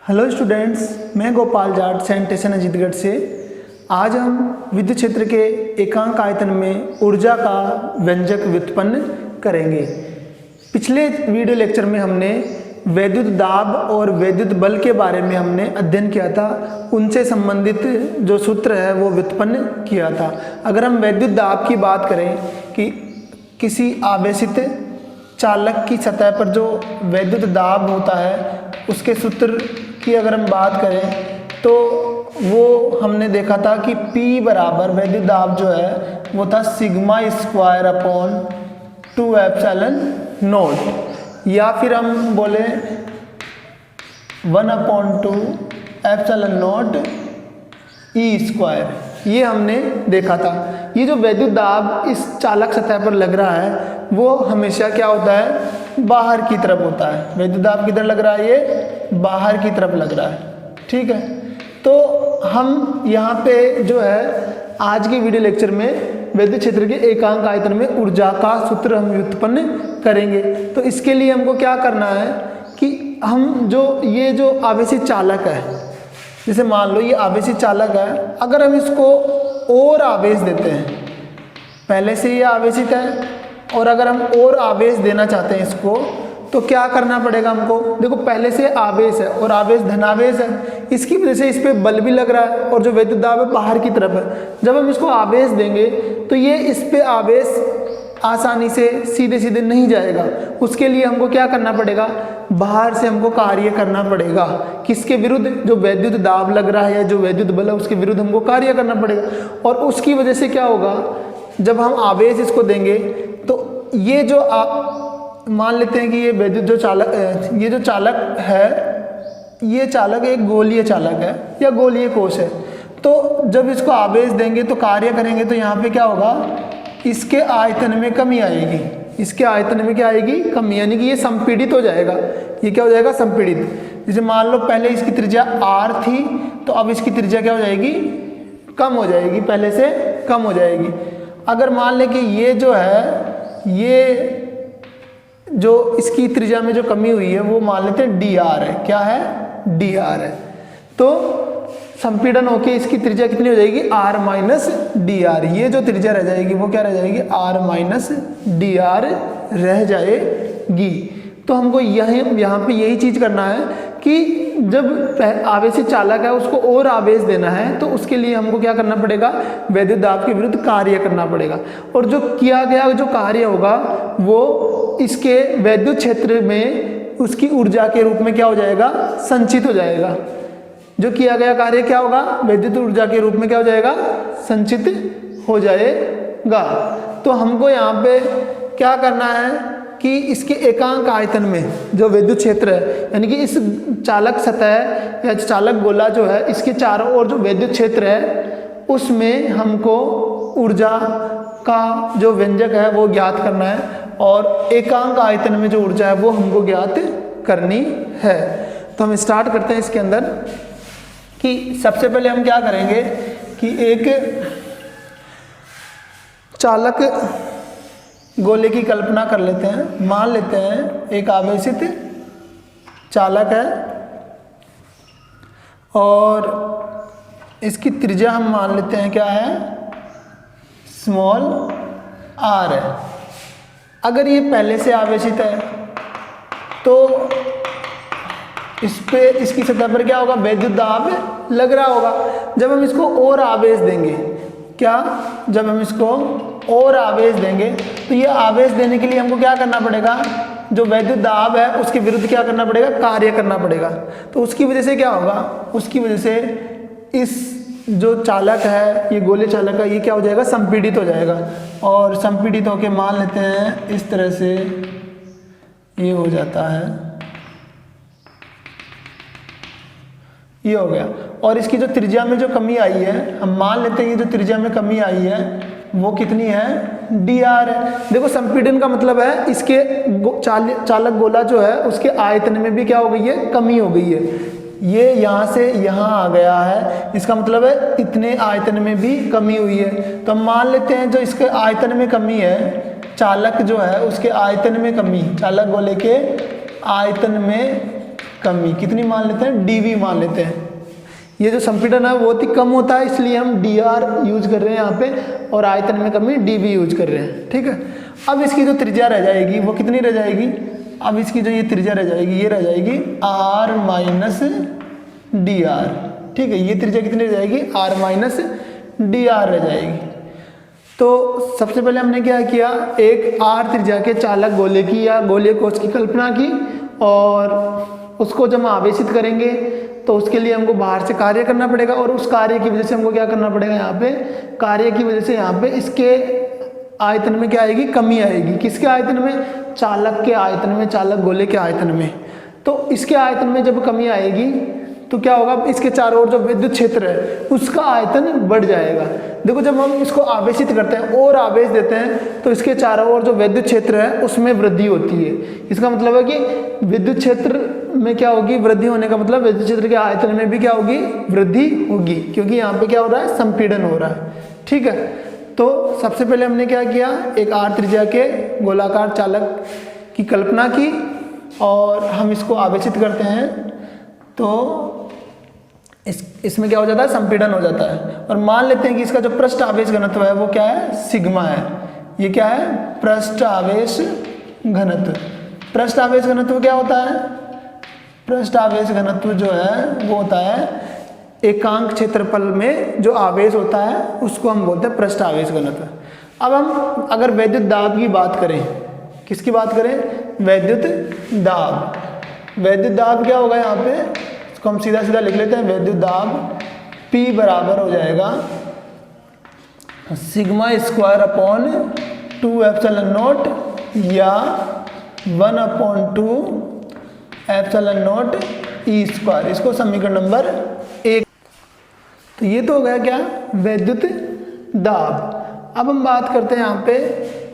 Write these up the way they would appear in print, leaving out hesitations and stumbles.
Hello students, मैं Gopal Jat Saint station Ajitgarh से। आज हम विद्युत क्षेत्र के एकांक आयतन में ऊर्जा का व्यंजक व्युत्पन्न करेंगे। पिछले वीडियो लेक्चर में हमने वैद्युत दाब और वैद्युत बल के बारे में हमने अध्ययन किया था, उनसे संबंधित जो सूत्र है वो व्युत्पन्न किया था। अगर हम वैद्युत दाब की बात करें कि किसी आवेशित चालक की सतह पर जो वैद्युत दाब होता है उसके सूत्र की अगर हम बात करें तो वो हमने देखा था कि P बराबर वैद्युत दाब जो है वो था sigma square upon 2 epsilon not, या फिर हम बोले 1/2 एप्सिलॉन नॉट E स्क्वायर। ये हमने देखा था। ये जो वैद्युत दाब इस चालक सतह पर लग रहा है वो हमेशा क्या होता है, बाहर की तरफ होता है। वैद्युत दाब किधर लग रहा है, ये बाहर की तरफ लग रहा है। ठीक है, तो हम यहाँ पे जो है आज के वीडियो लेक्चर में वैद्युत क्षेत्र के एकांक आयतन में ऊर्जा का सूत्र हम व्युत्पन्न करेंगे। तो इसके लिए हमको क्या करना है कि हम ये जो आवेशित चालक है, जैसे मान लो ये आवेशित चालक है, अगर हम इसको और आवेश देते हैं, पहले से ये आवेशित है और अगर हम और आवेश देना चाहते हैं इसको, तो क्या करना पड़ेगा हमको। देखो पहले से आवेश है और आवेश धनावेश है, इसकी वजह से इस पर बल भी लग रहा है और जो वैद्युत दाब है बाहर की तरफ है। जब हम इसको आवेश देंगे तो ये इस पे आवेश आसानी से सीधे सीधे नहीं जाएगा। उसके लिए हमको क्या करना पड़ेगा, बाहर से हमको कार्य करना पड़ेगा। किसके विरुद्ध, जो वैद्युत दाब लग रहा है या जो वैद्युत बल है उसके विरुद्ध हमको कार्य करना पड़ेगा। और उसकी वजह से क्या होगा, जब हम आवेश इसको देंगे तो ये जो मान लेते हैं कि ये वैद्युत जो चालक, ये जो चालक है, ये चालक एक गोलीय चालक है या गोलीय कोश है। तो जब इसको आवेश देंगे तो कार्य करेंगे तो यहाँ पे क्या होगा, इसके आयतन में कमी आएगी। इसके आयतन में क्या आएगी, कमी, यानी कि ये संपीड़ित हो जाएगा। ये क्या हो जाएगा, संपीड़ित। जैसे मान लो पहले इसकी त्रिज्या r थी तो अब इसकी त्रिज्या क्या हो जाएगी, कम हो जाएगी, पहले से कम हो जाएगी। अगर मान लें कि ये जो है, ये जो इसकी त्रिज्या में जो कमी हुई है वो मान लेते हैं dr है। क्या है, dr है। तो संपीड़न होके इसकी त्रिज्या कितनी हो जाएगी, r माइनस dr। ये जो त्रिज्या रह जाएगी वो क्या रह जाएगी, r माइनस dr रह जाएगी। तो हमको यहाँ पे यही चीज़ करना है कि जब आवेशित चालक है उसको और आवेश देना है तो उसके लिए हमको क्या करना पड़ेगा, वैद्युत दाब के विरुद्ध कार्य करना पड़ेगा। और जो किया गया जो कार्य होगा वो इसके वैद्युत क्षेत्र में उसकी ऊर्जा के रूप में क्या हो जाएगा, संचित हो जाएगा। जो किया गया कार्य क्या होगा, वैद्युत ऊर्जा के रूप में क्या हो जाएगा, संचित हो जाएगा। तो हमको यहाँ पे क्या करना है कि इसके एकांक आयतन में जो वैद्युत क्षेत्र है, यानी कि इस चालक सतह या चालक गोला जो है इसके चारों ओर जो वैद्युत क्षेत्र है उसमें हमको ऊर्जा का जो व्यंजक है वो ज्ञात करना है और एकांक आयतन में जो ऊर्जा है वो हमको ज्ञात करनी है। तो हम स्टार्ट करते हैं इसके अंदर कि सबसे पहले हम क्या करेंगे कि एक चालक गोले की कल्पना कर लेते हैं। मान लेते हैं एक आवेशित चालक है और इसकी त्रिज्या हम मान लेते हैं क्या है, स्मॉल r है। अगर ये पहले से आवेशित है तो इस पे इसकी सतह पर क्या होगा, वैद्युत दाब लग रहा होगा। जब हम इसको और आवेश देंगे, क्या, जब हम इसको और आवेश देंगे तो ये आवेश देने के लिए हमको क्या करना पड़ेगा, जो वैद्युत दाब है उसके विरुद्ध क्या करना पड़ेगा, कार्य करना पड़ेगा। तो उसकी वजह से क्या होगा, उसकी वजह से इस जो चालक है, ये गोले चालक है, ये क्या हो जाएगा, संपीड़ित हो जाएगा। और संपीड़ित होके मान लेते हैं इस तरह से ये हो जाता है, ये हो गया। और इसकी जो त्रिज्या में जो कमी आई है, हम मान लेते हैं ये जो त्रिज्या में कमी आई है वो कितनी है, dr है। देखो संपीड़न का मतलब है इसके चालक गोला जो है उसके आयतन में भी क्या हो गई है, कमी हो गई है। ये यहाँ से यहाँ आ गया है, इसका मतलब है इतने आयतन में भी कमी हुई है। तो हम मान लेते हैं जो इसके आयतन में कमी है, चालक जो है उसके आयतन में कमी, चालक गोले के आयतन में कमी, कितनी मान लेते हैं, dv मान लेते हैं। ये जो संपीड़न है बहुत ही कम होता है, इसलिए हम dr यूज कर रहे हैं यहाँ पे, और आयतन में कमी dv यूज कर रहे हैं। ठीक है, अब इसकी जो त्रिज्या रह जाएगी वो कितनी रह जाएगी, अब इसकी जो ये त्रिज्या रह जाएगी ये रह जाएगी r माइनस dr। ठीक है, ये त्रिज्या कितनी रह जाएगी, r माइनस dr रह जाएगी। तो सबसे पहले हमने क्या किया, एक r त्रिज्या के चालक गोले की या गोलीय कोश की कल्पना की, और उसको जब हम आवेशित करेंगे तो उसके लिए हमको बाहर से कार्य करना पड़ेगा, और उस कार्य की वजह से हमको क्या करना पड़ेगा, यहाँ पे कार्य की वजह से यहाँ पे इसके आयतन में क्या आएगी, कमी आएगी। किसके आयतन में, चालक के आयतन में, चालक गोले के आयतन में। तो इसके आयतन में जब कमी आएगी तो क्या होगा, इसके चारों ओर जो विद्युत क्षेत्र है उसका आयतन बढ़ जाएगा। देखो जब हम इसको आवेशित करते हैं और आवेश देते हैं तो इसके चारों ओर जो विद्युत क्षेत्र है उसमें वृद्धि होती है। इसका मतलब है कि विद्युत क्षेत्र में क्या होगी, वृद्धि होने का मतलब विद्युत क्षेत्र के आयतन में भी क्या होगी, वृद्धि होगी, क्योंकि यहाँ पे क्या हो रहा है, संपीड़न हो रहा है। ठीक है, तो सबसे पहले हमने क्या किया, एक r त्रिज्या के गोलाकार चालक की कल्पना की और हम इसको आवेशित करते हैं तो इसमें क्या हो जाता है, संपीड़न हो जाता है। और मान लेते हैं कि इसका जो पृष्ठ आवेश घनत्व है वो क्या है, सिग्मा है। ये क्या है, पृष्ठ आवेश घनत्व। पृष्ठ आवेश घनत्व क्या होता है, पृष्ठ आवेश घनत्व जो है वो होता है एकांक क्षेत्रफल में जो आवेश होता है उसको हम बोलते हैं पृष्ठ आवेश घनत्व। अब हम अगर वैद्युत दाब की बात करें, किसकी बात करें, वैद्युत दाब। वैद्युत दाब क्या होगा, यहाँ पे इसको हम सीधा सीधा लिख लेते हैं, वैद्युत दाब P बराबर हो जाएगा sigma square upon 2 epsilon not या 1/2 एप्सिलॉन नॉट E स्क्वायर। इसको समीकरण नंबर 1। तो ये तो हो गया क्या, वैद्युत दाब। अब हम बात करते हैं यहाँ पे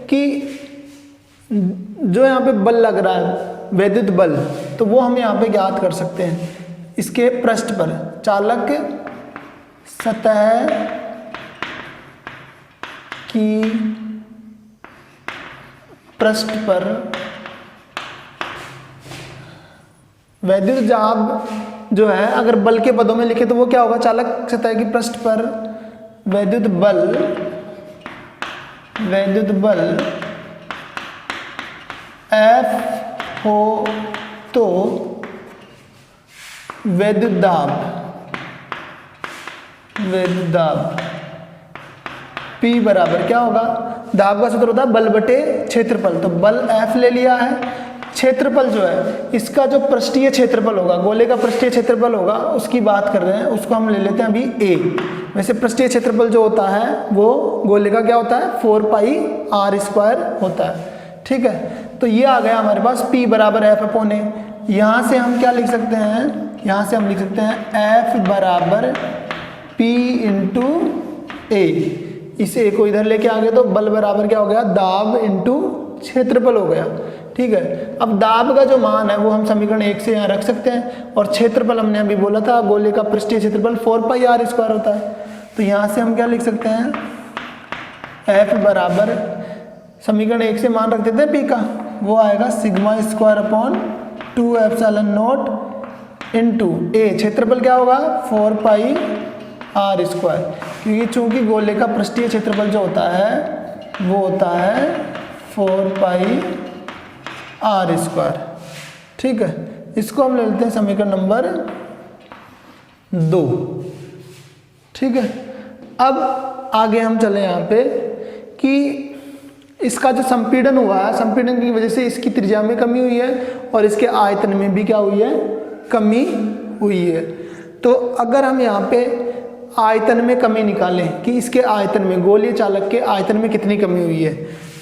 कि जो यहाँ पे बल लग रहा है, वैद्युत बल, तो वो हम यहाँ पे ज्ञात कर सकते हैं। इसके पृष्ठ पर चालक सतह की पृष्ठ पर वैद्युत दाब जो है अगर बल के पदों में लिखे तो वो क्या होगा, चालक सतह की पृष्ठ पर वैद्युत बल F हो तो वैद्युत दाब P बराबर क्या होगा, दाब का सूत्र होता है बल बटे क्षेत्रफल। तो बल F ले लिया है, क्षेत्रफल जो है इसका जो पृष्ठीय क्षेत्रफल होगा, गोले का पृष्ठीय क्षेत्रफल होगा, उसकी बात कर रहे हैं, उसको हम ले लेते हैं अभी A। वैसे पृष्ठीय क्षेत्रफल जो होता है वो गोले का क्या होता है, 4 पाई r स्क्वायर होता है। ठीक है, तो ये आ गया हमारे पास P बराबर F अपॉन A। यहाँ से हम क्या लिख सकते हैं, यहाँ से हम लिख सकते हैं F बराबर P इंटू A। इस A को इधर लेके आ गए तो बल बराबर क्या हो गया, दाब इंटू क्षेत्रफल हो गया। ठीक है, अब दाब का जो मान है वो हम समीकरण 1 से यहाँ रख सकते हैं, और क्षेत्रफल हमने अभी बोला था गोले का पृष्ठीय क्षेत्रफल 4 पाई r स्क्वायर होता है। तो यहाँ से हम क्या लिख सकते हैं, F बराबर समीकरण 1 से मान रख देते हैं P का, वो आएगा sigma square upon 2 epsilon not into A। क्षेत्रफल क्या होगा, 4 पाई r स्क्वायर, क्योंकि चूंकि गोले का पृष्ठीय क्षेत्रफल जो होता है वो होता है 4 पाई r स्क्वायर। ठीक है, इसको हम ले लेते हैं समीकरण नंबर 2। ठीक है, अब आगे हम चले यहाँ पे कि इसका जो संपीड़न हुआ है, संपीड़न की वजह से इसकी त्रिज्या में कमी हुई है और इसके आयतन में भी क्या हुई है, कमी हुई है। तो अगर हम यहाँ पे आयतन में कमी निकालें कि इसके आयतन में, गोलीय चालक के आयतन में कितनी कमी हुई है,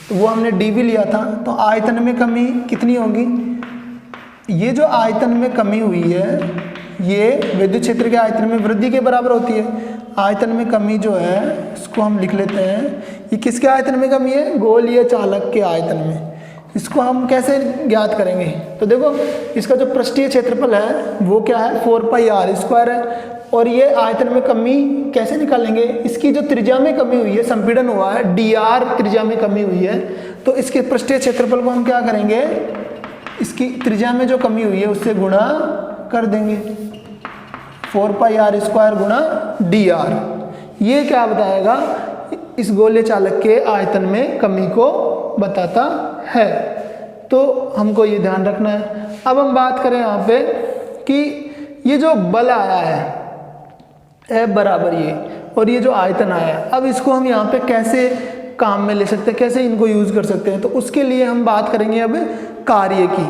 तो वो हमने dv लिया था, तो आयतन में कमी कितनी होगी, ये जो आयतन में कमी हुई है ये विद्युत क्षेत्र के आयतन में वृद्धि के बराबर होती है। आयतन में कमी जो है इसको हम लिख लेते हैं, ये किसके आयतन में कमी है, गोलीय चालक के आयतन में। इसको हम कैसे ज्ञात करेंगे, तो देखो इसका जो पृष्ठीय क्षेत्रफल है वो क्या है, 4 पाई r स्क्वायर है, और ये आयतन में कमी कैसे निकालेंगे, इसकी जो त्रिज्या में कमी हुई है, संपीड़न हुआ है, dr त्रिज्या में कमी हुई है, तो इसके पृष्ठीय क्षेत्रफल को हम क्या करेंगे, इसकी त्रिज्या में जो कमी हुई है उससे गुणा कर देंगे 4 पाई आर स्क्वायर गुणा डी आर। ये क्या बताएगा, इस गोले चालक के आयतन में कमी को बताता है। तो हमको ये ध्यान रखना है। अब हम बात करें यहाँ पे कि ये जो बल आया है F बराबर ये, और ये जो आयतन आया है, अब इसको हम यहाँ पे कैसे काम में ले सकते हैं, कैसे इनको यूज कर सकते हैं। तो उसके लिए हम बात करेंगे अब कार्य की।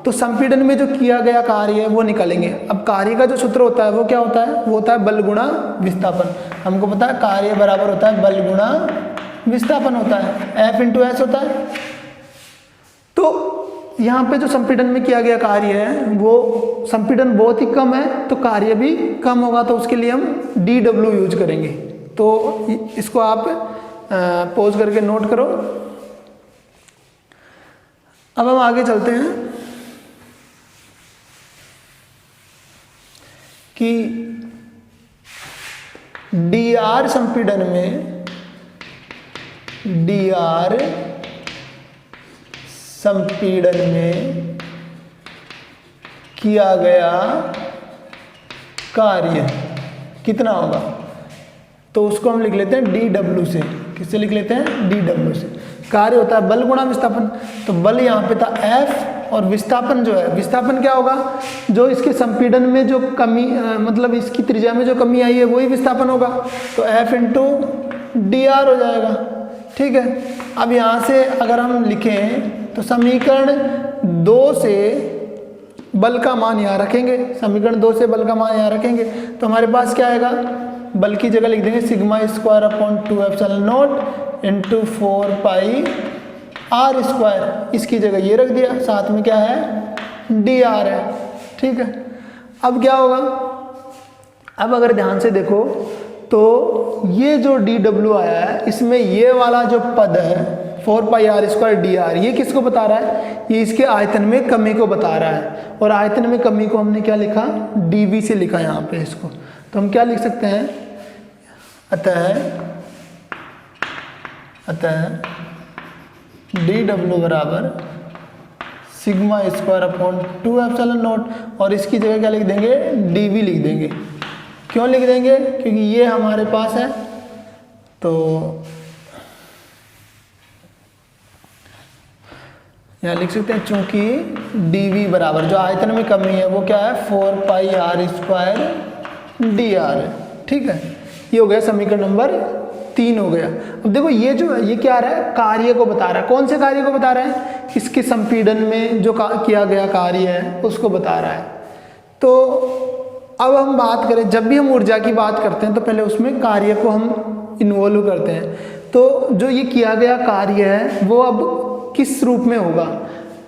तो संपीड़न में जो किया गया कार्य है वो निकालेंगे। अब कार्य का जो सूत्र होता है वो क्या होता है, वो होता है बल गुणा विस्थापन। हमको पता है कार्य बराबर होता है बल गुणा विस्थापन होता है, F इंटू एस होता है। तो यहाँ पे जो संपीड़न में किया गया कार्य है वो संपीड़न बहुत ही कम है तो कार्य भी कम होगा, तो उसके लिए हम DW यूज करेंगे। तो इसको आप पॉज करके नोट करो। अब हम आगे चलते हैं कि dr संपीड़न में किया गया कार्य कितना होगा, तो उसको हम लिख लेते हैं DW से। किससे लिख लेते हैं, DW से। कार्य होता है बल गुणा विस्थापन, तो बल यहाँ पे था F और विस्थापन जो है, विस्थापन क्या होगा, जो इसके संपीड़न में जो कमी मतलब इसकी त्रिज्या में जो कमी आई है वही विस्थापन होगा, तो F इंटू dr हो जाएगा। ठीक है। अब यहाँ से अगर हम लिखें तो समीकरण 2 से बल का मान यहाँ रखेंगे, समीकरण 2 से बल का मान यहाँ रखेंगे, तो हमारे पास क्या आएगा, बल की जगह लिख देंगे sigma square upon 2 epsilon not into 4 pi r square. इसकी जगह ये रख दिया, साथ में क्या है डी आर है। ठीक है। अब क्या होगा, अब अगर ध्यान से देखो तो ये जो डी डब्ल्यू आया है इसमें ये वाला जो पद है 4 pi r square D R, ये किसको बता रहा है, ये इसके आयतन में कमी को बता रहा है। और आयतन में कमी को हमने क्या लिखा, डीवी से लिखा यहाँ पे इसको। तो हम क्या लिख सकते हैं, अतः डी डब्ल्यू बराबर sigma square upon 2 epsilon not, और इसकी जगह क्या लिख देंगे, डीवी लिख देंगे। क्यों लिख देंगे, क्योंकि ये हमारे पास है, तो यहाँ लिख सकते हैं चूंकि dv बराबर जो आयतन में कमी है वो क्या है 4 pi r square D R है। ठीक है, ये हो गया समीकरण नंबर 3 हो गया। अब देखो ये जो है ये क्या आ रहा है, कार्य को बता रहा है। कौन से कार्य को बता रहा है, इसके संपीड़न में जो किया गया कार्य है उसको बता रहा है। तो अब हम बात करें, जब भी हम ऊर्जा की बात करते हैं तो पहले उसमें कार्य को हम इन्वॉल्व करते हैं। तो जो ये किया गया कार्य है वो अब किस रूप में होगा,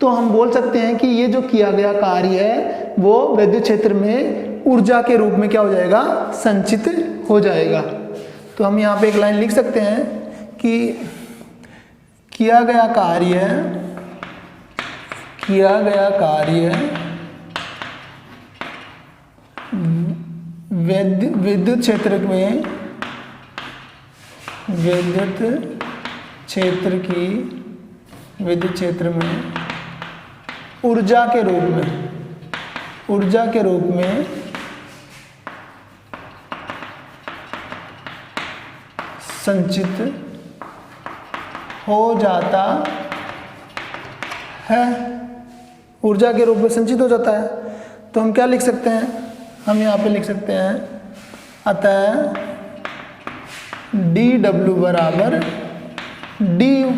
तो हम बोल सकते हैं कि ये जो किया गया कार्य है वो विद्युत क्षेत्र में ऊर्जा के रूप में क्या हो जाएगा, संचित हो जाएगा। तो हम यहाँ पे एक लाइन लिख सकते हैं कि किया गया कार्य विद्युत क्षेत्र में ऊर्जा के रूप में संचित हो जाता है, ऊर्जा के रूप में संचित हो जाता है। तो हम क्या लिख सकते हैं, हम यहाँ पे लिख सकते हैं अतः dw बराबर du।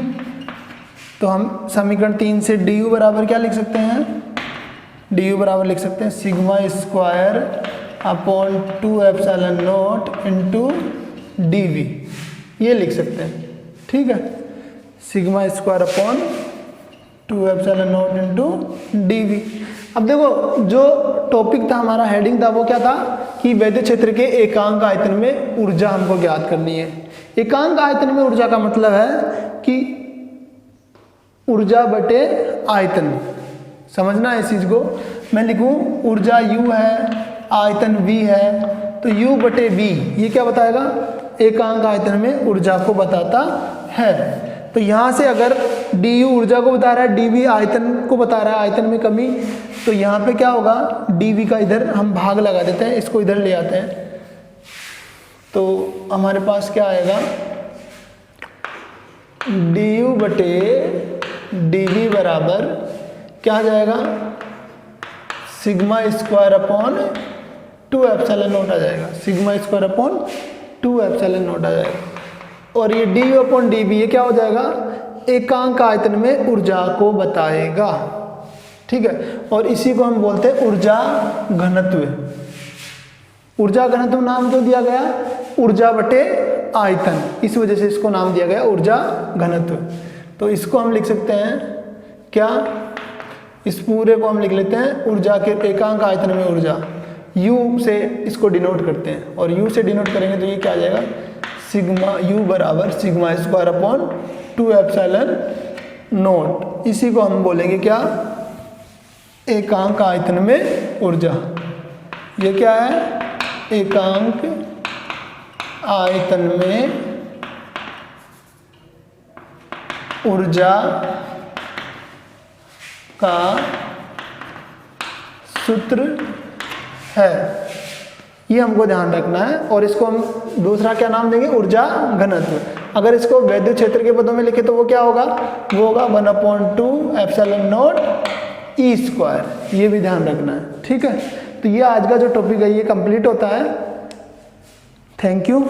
तो हम समीकरण 3 से du बराबर क्या लिख सकते हैं, du बराबर लिख सकते हैं sigma square upon 2 epsilon not into dv, ये लिख सकते हैं। ठीक है, sigma square upon 2 epsilon not into dv। अब देखो जो टॉपिक था हमारा, हेडिंग था वो क्या था कि विद्युत क्षेत्र के एकांक आयतन में ऊर्जा हमको ज्ञात करनी है। एकांक आयतन में ऊर्जा का मतलब है कि ऊर्जा बटे आयतन, समझना है इस चीज को। मैं लिखूं ऊर्जा U है, आयतन V है, तो U बटे V ये क्या बताएगा, एकांक आयतन में ऊर्जा को बताता है। तो यहाँ से अगर डी यू ऊर्जा को बता रहा है, डी वी आयतन को बता रहा है, आयतन में कमी। तो यहाँ पे क्या होगा, डी वी का इधर हम भाग लगा देते हैं, इसको इधर ले आते हैं, तो हमारे पास क्या आएगा, डी यू बटे डी वी बराबर क्या आ जाएगा, sigma square upon 2 epsilon naught आ जाएगा, sigma square upon 2 epsilon naught आ जाएगा। और ये D U upon D V ये क्या हो जाएगा, एकांक आयतन में ऊर्जा को बताएगा, ठीक है। और इसी को हम बोलते हैं ऊर्जा घनत्व। ऊर्जा घनत्व नाम क्यों दिया गया, ऊर्जा बटे आयतन, इस वजह से इसको नाम दिया गया ऊर्जा घनत्व। तो इसको हम लिख सकते हैं क्या, इस पूरे को हम लिख लेते हैं ऊर्जा के एकांक आयतन में ऊर्जा, U से इसको डिनोट करते हैं, और U से डिनोट करेंगे तो ये क्या आ जाएगा, सिग्मा U बराबर sigma square upon 2 epsilon not. इसी को हम बोलेंगे क्या, एकांक आयतन में ऊर्जा। ये क्या है, एकांक आयतन में ऊर्जा का सूत्र है, ये हमको ध्यान रखना है। और इसको हम दूसरा क्या नाम देंगे, ऊर्जा घनत्व। अगर इसको वैद्युत क्षेत्र के पदों में लिखे तो वो क्या होगा, वो होगा 1/2 एप्सिलॉन नॉट ई स्क्वायर, ये भी ध्यान रखना है, ठीक है। तो ये आज का जो टॉपिक है ये कंप्लीट होता है। Thank you.